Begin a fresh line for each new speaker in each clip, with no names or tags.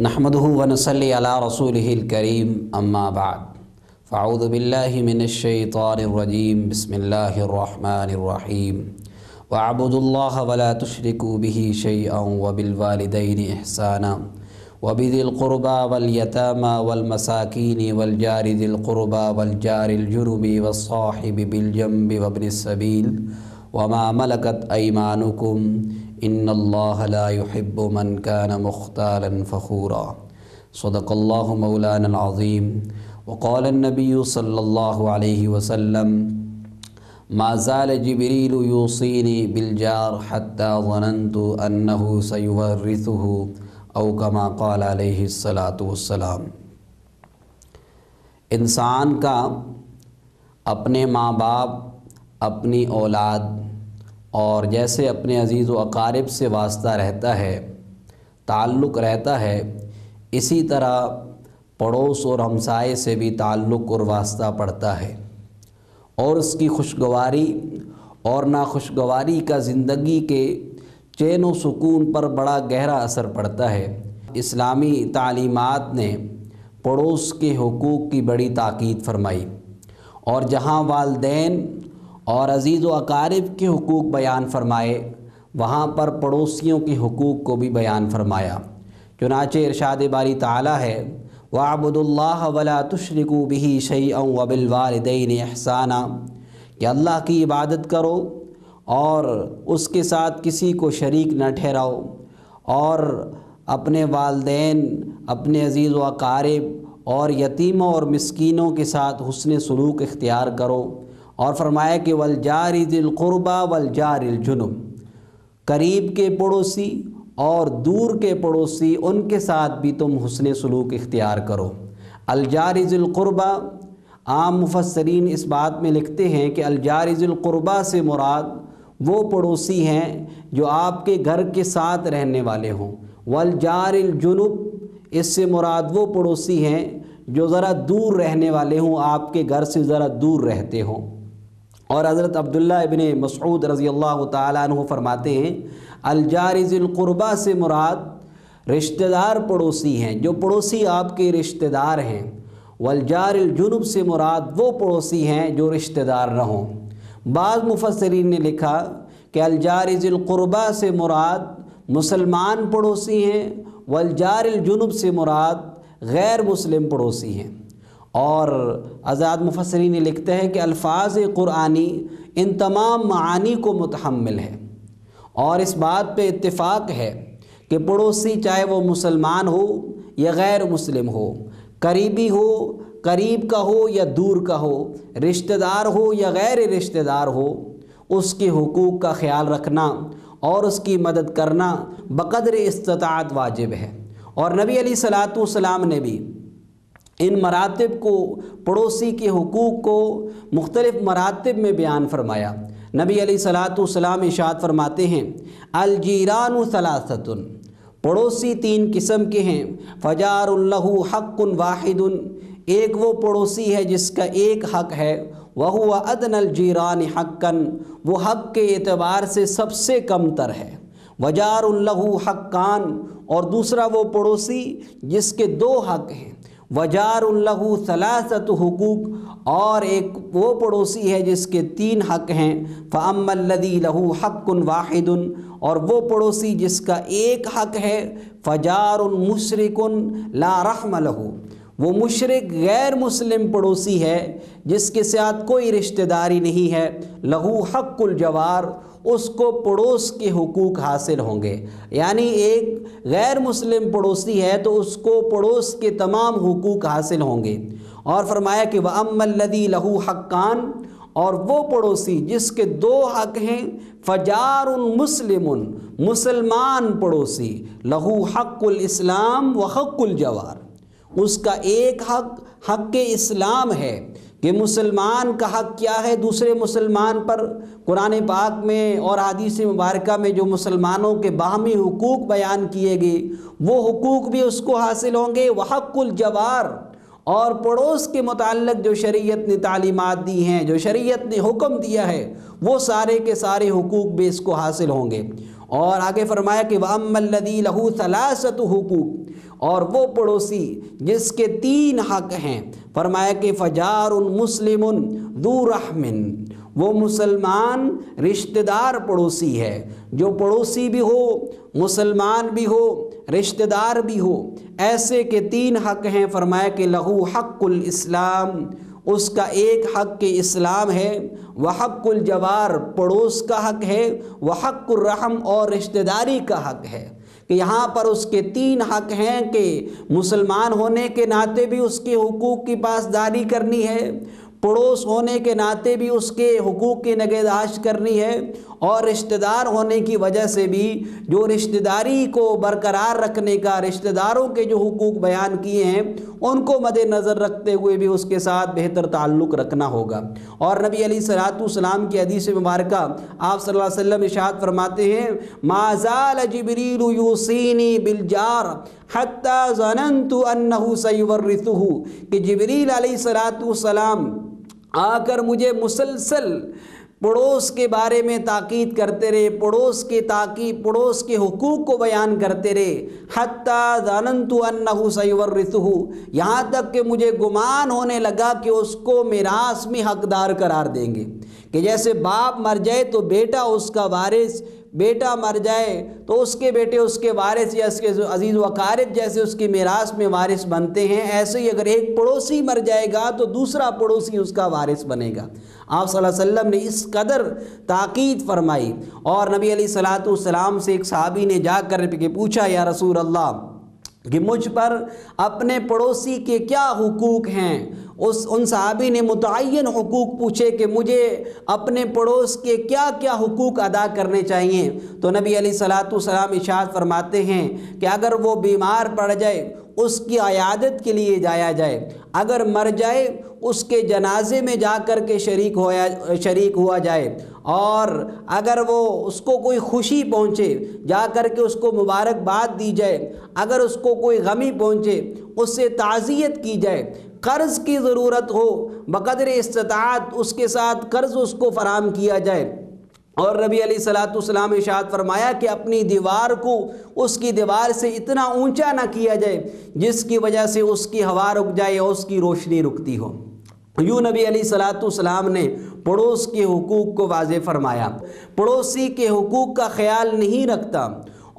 نحمده ونصلي على رسوله الكريم اما بعد فاعوذ بالله من الشيطان الرجيم بسم الله الرحمن الرحيم واعبدوا الله ولا تشركوا به شيئا وبالوالدين احسانا وبذي القربى واليتامى والمساكين والجار ذي القربى والجار الجنب والصاحب بالجنب وابن السبيل وما ملكت أيمانكم إن الله لا يحب من كان مختالا فخورا صدق الله مولانا العظيم وقال النبي صلى الله عليه وسلم ما زال جبريل يوصيني بالجار حتى ظننت أنه سيورثه او كما قال علیہ الصلاۃ والسلام۔ انسان کا اپنے ماں باپ، اپنی اولاد اور جیسے اپنے عزیز و اقارب سے واسطہ رہتا ہے، تعلق رہتا ہے، اسی طرح پڑوس اور ہمسائے سے بھی تعلق اور واسطہ پڑتا ہے، اور اس کی خوشگواری اور ناخوشگواری کا زندگی کے چین و سکون پر بڑا گہرا اثر پڑتا ہے۔ اسلامی تعلیمات نے پڑوس کے حقوق کی بڑی تاکید فرمائی، اور جہاں والدین اور عزیز و اقارب کے حقوق بیان فرمائے، وہاں پر پڑوسیوں کے حقوق کو بھی بیان فرمایا۔ چنانچہ ارشاد باری تعالیٰ ہے وَاعْبُدُوا اللَّهَ وَلَا تُشْرِكُوا بِهِ شَيْئًا وَبِالْوَالِدَيْنِ إِحْسَانًا کہ اللہ کی عبادت کرو اور اس کے ساتھ کسی کو شریک نہ ٹھہراؤ، اور اپنے والدین، اپنے عزیز و اقارب اور یتیموں اور مسکینوں کے ساتھ حسن سلوک اختیار کرو، اور فرمایا کہ والجار ذی القربى والجار الجنب، قریب کے پڑوسی اور دور کے پڑوسی، ان کے ساتھ بھی تم حسن سلوک اختیار کرو۔ الجار ذی القربى، عام مفسرین اس بات میں لکھتے ہیں کہ الجار ذی القربى سے مراد وہ پڑوسی ہیں جو آپ کے گھر کے ساتھ رہنے والے ہوں۔ والجار الجنب، اس سے مراد وہ پڑوسی ہیں جو ذرا دور رہنے والے ہوں، آپ کے گھر سے ذرا دور رہتے ہوں۔ اور حضرت عبداللہ ابن مسعود رضی اللہ تعالیٰ عنہ فرماتے ہیں الجار ذی القربى سے مراد رشتہ دار پڑوسی ہیں، جو پڑوسی آپ کے رشتہ دار ہیں۔ والجار الجنب سے مراد وہ پڑوسی ہیں جو رشتہ دار نہ ہوں۔ بعض مفسرین نے لکھا کہ الجار ذی القربى سے مراد مسلمان پڑوسی ہیں، والجار الجنب سے مراد غیر مسلم پڑوسی ہیں۔ اور آزاد مفسرین نے لکھتے ہیں کہ الفاظ قرآنی ان تمام معانی کو متحمل ہے، اور اس بات پہ اتفاق ہے کہ پڑوسی چاہے وہ مسلمان ہو یا غیر مسلم ہو، قریبی ہو، قریب کا ہو یا دور کا ہو، رشتہ دار ہو یا غیر رشتہ دار ہو، اس کے حقوق کا خیال رکھنا اور اس کی مدد کرنا بقدر استطاعت واجب ہے۔ اور نبی علیہ الصلاۃ والسلام نے بھی ان مراتب کو، پڑوسی کے حقوق کو مختلف مراتب میں بیان فرمایا۔ نبی علیہ الصلاۃ والسلام ارشاد فرماتے ہیں الجیران ثلاثۃ، پڑوسی تین قسم کے ہیں۔ فجار لہ حق واحد، ایک وہ پڑوسی ہے جس کا ایک حق ہے، وہو ادنی الجیران حقا، وہ حق کے اعتبار سے سب سے کم تر ہے۔ وجار لہ حقان، اور دوسرا وہ پڑوسی جس کے دو حق ہیں۔ وجار لہ ثلاثۃ حقوق، اور ایک وہ پڑوسی ہے جس کے تین حق ہیں۔ فاما الذی لہ حق واحد، اور وہ پڑوسی جس کا ایک حق ہے، فجار مشرک لا رحم لہ، وہ مشرک غیر مسلم پڑوسی ہے جس کے ساتھ کوئی رشتہ داری نہیں ہے۔ لہو حق الجوار، اس کو پڑوس کے حقوق حاصل ہوں گے، یعنی ایک غیر مسلم پڑوسی ہے تو اس کو پڑوس کے تمام حقوق حاصل ہوں گے۔ اور فرمایا کہ وَأَمَّا الَّذِي لَهُ حَقَّانِ، اور وہ پڑوسی جس کے دو حق ہیں، فجار مسلم، مسلمان پڑوسی، لہو حق الاسلام و حق الجوار، اس کا ایک حق اسلام ہے کہ مسلمان کا حق کیا ہے دوسرے مسلمان پر۔ قرآن پاک میں اور حدیث مبارکہ میں جو مسلمانوں کے باہمی حقوق بیان کیے گئے، وہ حقوق بھی اس کو حاصل ہوں گے۔ وحق الجوار، اور پڑوس کے متعلق جو شریعت نے تعلیمات دی ہیں، جو شریعت نے حکم دیا ہے، وہ سارے کے سارے حقوق بھی اس کو حاصل ہوں گے۔ اور آگے فرمایا کہ وَأَمَّا الَّذِي لَهُ ثَلَاثَةُ حُقُوق، اور وہ پڑوسی جس کے 3 حق ہیں، فرمایا کہ فَجَارٌ مُسْلِمٌ ذُو رَحْمٍ، وہ مسلمان رشتہ دار پڑوسی ہے، جو پڑوسی بھی ہو، مسلمان بھی ہو، رشتہ دار بھی ہو، ایسے کے 3 حق ہیں۔ فرمایا کہ لَهُ حق الاسلام، اس کا ایک حق کے اسلام ہے، وحق الجوار، پڑوس کا حق ہے، وحق الرحم، اور رشتہ داری کا حق ہے، کہ یہاں پر اس کے 3 حق ہیں کہ مسلمان ہونے کے ناطے بھی اس کے حقوق کی پاسداری کرنی ہے، پڑوس ہونے کے ناطے بھی اس کے حقوق کی نگہداشت کرنی ہے، اور رشتہ دار ہونے کی وجہ سے بھی جو رشتہ داری کو برقرار رکھنے کا، رشتہ داروں کے جو حقوق بیان کیے ہیں ان کو مد نظر رکھتے ہوئے بھی اس کے ساتھ بہتر تعلق رکھنا ہوگا۔ اور نبی علیہ الصلوۃ والسلام کی حدیث مبارکہ آپ صلی اللہ علیہ وسلم ارشاد فرماتے ہیں ما زال جبریل یوصینی بالجار حتی ظننت انہ سیورثہ، کہ جبریل علیہ الصلوۃ والسلام آ کر مجھے مسلسل پڑوس کے بارے میں تاکید کرتے رہے، پڑوس کے حقوق کو بیان کرتے رہے، حتی ظننت انہ سیورثہ، یہاں تک کہ مجھے گمان ہونے لگا کہ اس کو میراث میں حقدار قرار دیں گے، کہ جیسے باپ مر جائے تو بیٹا اس کا وارث، بیٹا مر جائے تو اس کے بیٹے اس کے وارث یا اس کے عزیز و اقارب جیسے اس کی میراث میں وارث بنتے ہیں، ایسے ہی اگر ایک پڑوسی مر جائے گا تو دوسرا پڑوسی اس کا وارث بنے گا۔ آپ صلی اللہ علیہ وسلم نے اس قدر تاکید فرمائی۔ اور نبی علیہ الصلوۃ والسلام سے ایک صحابی نے جا کر پوچھا یا رسول اللہ کہ مجھ پر اپنے پڑوسی کے کیا حقوق ہیں؟ ان صحابی نے متعین حقوق پوچھے کہ مجھے اپنے پڑوس کے کیا کیا حقوق ادا کرنے چاہیے، تو نبی علیہ الصلوۃ والسلام ارشاد فرماتے ہیں کہ اگر وہ بیمار پڑ جائے اس کی عیادت کے لیے جایا جائے، اگر مر جائے اس کے جنازے میں جا کر کے شریک ہوا جائے، اور اگر وہ اس کو کوئی خوشی پہنچے جا کر کے اس کو مبارکباد دی جائے، اگر اس کو کوئی غمی پہنچے اس سے تعزیت کی جائے، قرض کی ضرورت ہو بقدر استطاعت اس کے ساتھ قرض اس کو فراہم کیا جائے۔ اور نبی علیہ الصلوۃ والسلام ارشاد فرمایا کہ اپنی دیوار کو اس کی دیوار سے اتنا اونچا نہ کیا جائے جس کی وجہ سے اس کی ہوا رک جائے یا اس کی روشنی رکتی ہو۔ یوں نبی علیہ الصلوۃ والسلام نے پڑوس کے حقوق کو واضح فرمایا۔ پڑوسی کے حقوق کا خیال نہیں رکھتا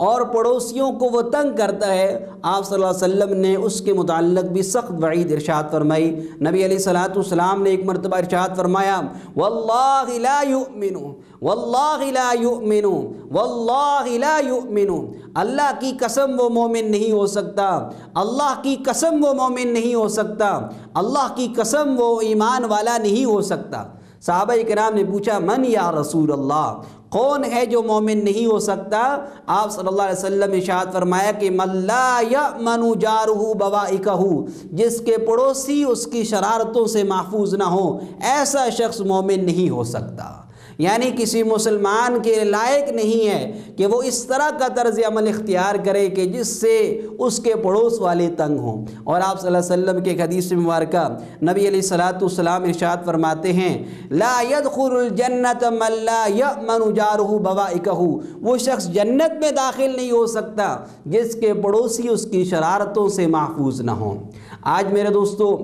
اور پڑوسیوں کو وہ تنگ کرتا ہے، آپ صلی اللہ علیہ وسلم نے اس کے متعلق بھی سخت وعید ارشاد فرمائی۔ نبی علیہ الصلوۃ والسلام نے ایک مرتبہ ارشاد فرمایا واللہ لا یؤمن، واللہ لا یؤمن، واللہ لا یؤمن، اللہ کی قسم وہ مومن نہیں ہو سکتا، اللہ کی قسم وہ مومن نہیں ہو سکتا، اللہ کی قسم وہ ایمان والا نہیں ہو سکتا۔ صحابہ کرام نے پوچھا من یا رسول اللہ، کون ہے جو مومن نہیں ہو سکتا؟ آپ صلی اللہ علیہ وسلم ارشاد فرمایا کہ من لا یأمن جارہ بوائقہ، جس کے پڑوسی اس کی شرارتوں سے محفوظ نہ ہو، ایسا شخص مومن نہیں ہو سکتا۔ یعنی کسی مسلمان کے لائق نہیں ہے کہ وہ اس طرح کا طرز عمل اختیار کرے کہ جس سے اس کے پڑوس والے تنگ ہوں۔ اور آپ صلی اللہ علیہ وسلم کے ایک حدیث مبارکہ نبی علیہ الصلوۃ والسلام ارشاد فرماتے ہیں لا يدخل الجنت من لا یأمن جارہ بوائقہ، وہ شخص جنت میں داخل نہیں ہو سکتا جس کے پڑوسی اس کی شرارتوں سے محفوظ نہ ہوں۔ آج میرے دوستو،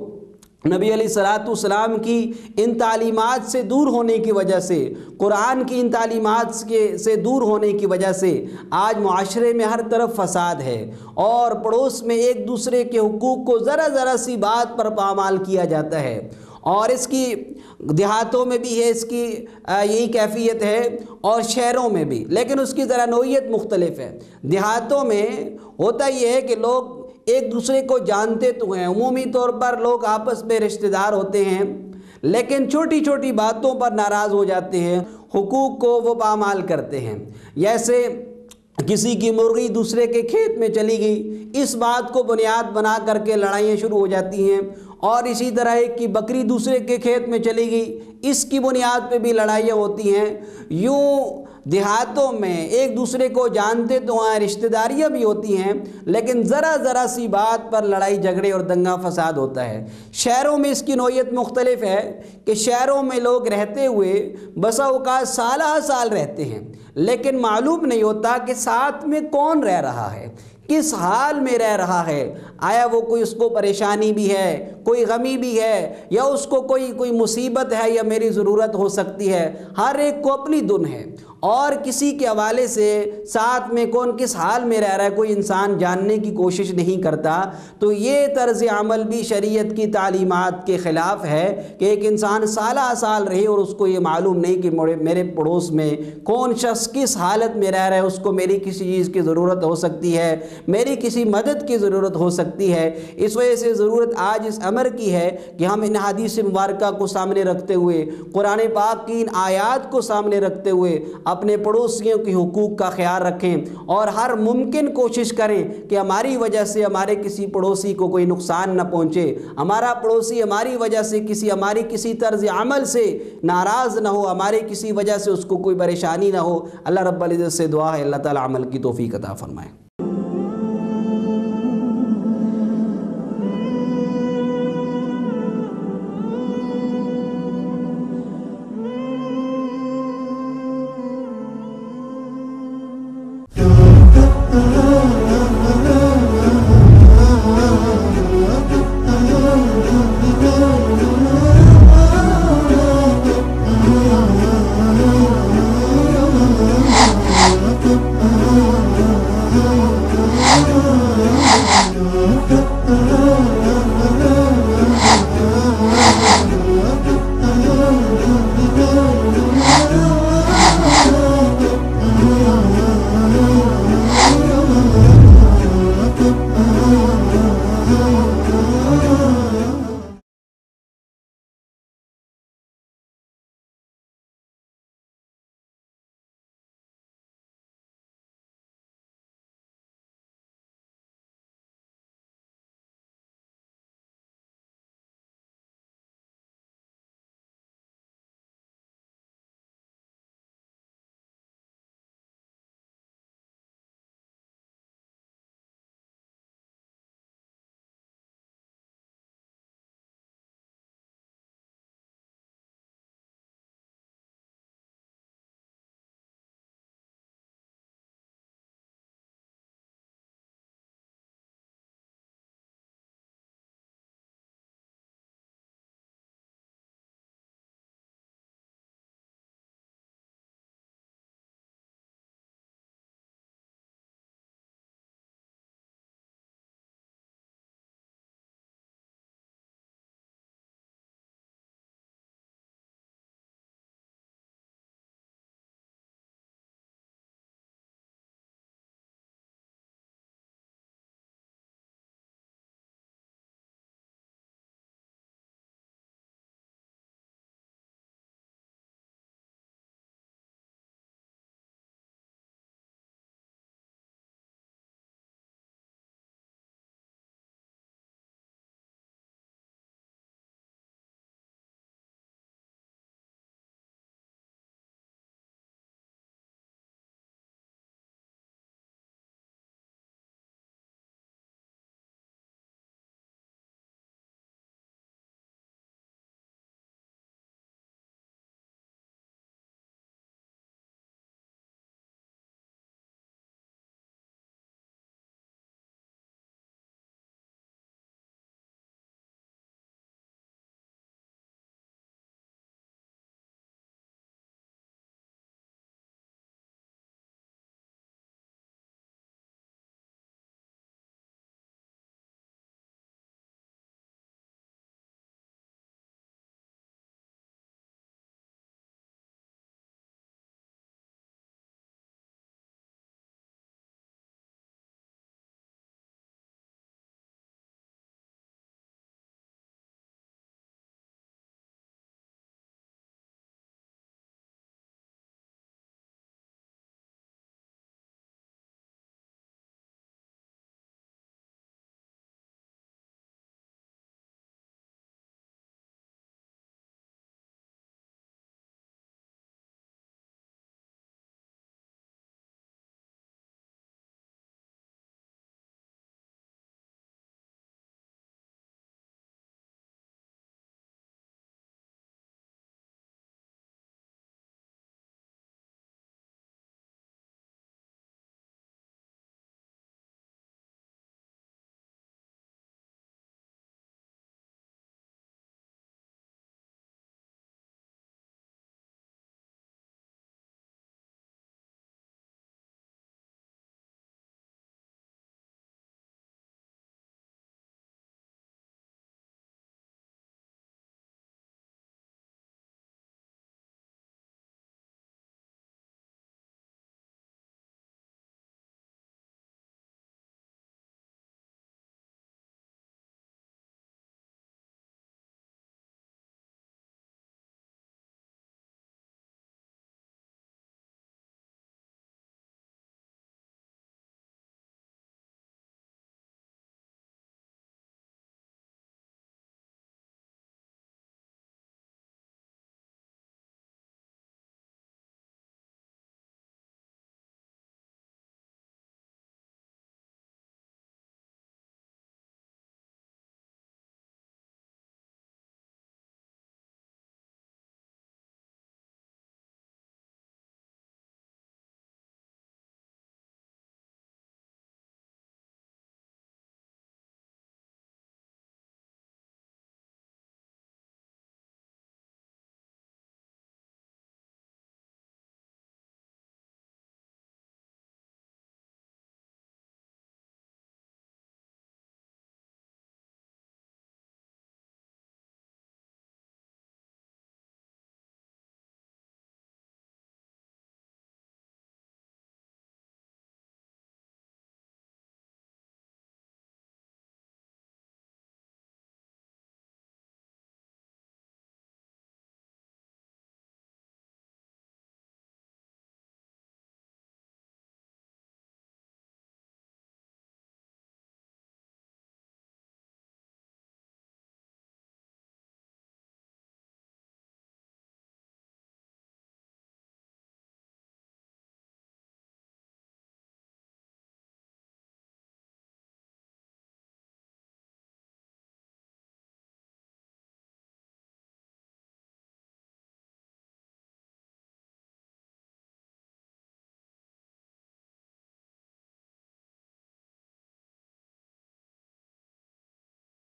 نبی علیہ الصلوۃ والسلام کی ان تعلیمات سے دور ہونے کی وجہ سے، قرآن کی ان تعلیمات سے دور ہونے کی وجہ سے آج معاشرے میں ہر طرف فساد ہے، اور پڑوس میں ایک دوسرے کے حقوق کو ذرا سی بات پر پامال کیا جاتا ہے، اور اس کی دیہاتوں میں بھی ہے، اس کی یہی کیفیت ہے، اور شہروں میں بھی، لیکن اس کی ذرا نوعیت مختلف ہے۔ دیہاتوں میں ہوتا یہ ہے کہ لوگ ایک دوسرے کو جانتے تو ہیں، عمومی طور پر لوگ آپس میں رشتہ دار ہوتے ہیں، لیکن چھوٹی چھوٹی باتوں پر ناراض ہو جاتے ہیں، حقوق کو وہ پامال کرتے ہیں۔ جیسے کسی کی مرغی دوسرے کے کھیت میں چلی گئی، اس بات کو بنیاد بنا کر کے لڑائیاں شروع ہو جاتی ہیں، اور اسی طرح ایک کی بکری دوسرے کے کھیت میں چلی گئی، اس کی بنیاد پہ بھی لڑائیاں ہوتی ہیں۔ یوں دیہاتوں میں ایک دوسرے کو جانتے تو ہیں، رشتہ داریاں بھی ہوتی ہیں، لیکن ذرا سی بات پر لڑائی جھگڑے اور دنگا فساد ہوتا ہے۔ شہروں میں اس کی نوعیت مختلف ہے کہ شہروں میں لوگ رہتے ہوئے بسا اوقات سالہ سال رہتے ہیں، لیکن معلوم نہیں ہوتا کہ ساتھ میں کون رہ رہا ہے، کس حال میں رہ رہا ہے۔ آیا وہ کوئی اس کو پریشانی بھی ہے، کوئی غمی بھی ہے، یا اس کو کوئی مصیبت ہے، یا میری ضرورت ہو سکتی ہے۔ ہر ایک کو اپنی دن ہے، اور کسی کے حوالے سے ساتھ میں کون کس حال میں رہ رہا ہے کوئی انسان جاننے کی کوشش نہیں کرتا۔ تو یہ طرز عمل بھی شریعت کی تعلیمات کے خلاف ہے کہ ایک انسان سالہ سال رہے اور اس کو یہ معلوم نہیں کہ میرے پڑوس میں کون شخص کس حالت میں رہ رہا ہے، اس کو میری کسی چیز کی ضرورت ہو سکتی ہے، میری کسی مدد کی ضرورت ہو سکتی ہے۔ اس وجہ سے ضرورت آج اس امر کی ہے کہ ہم ان حدیث مبارکہ کو سامنے رکھتے ہوئے، قرآن پاک کی ان آیات کو سامنے رکھتے ہوئے اپنے پڑوسیوں کے حقوق کا خیال رکھیں، اور ہر ممکن کوشش کریں کہ ہماری وجہ سے ہمارے کسی پڑوسی کو کوئی نقصان نہ پہنچے، ہمارا پڑوسی ہماری وجہ سے ہماری کسی طرز عمل سے ناراض نہ ہو، ہماری کسی وجہ سے اس کو کوئی پریشانی نہ ہو۔ اللہ رب العزت سے دعا ہے اللہ تعالی عمل کی توفیق عطا فرمائے۔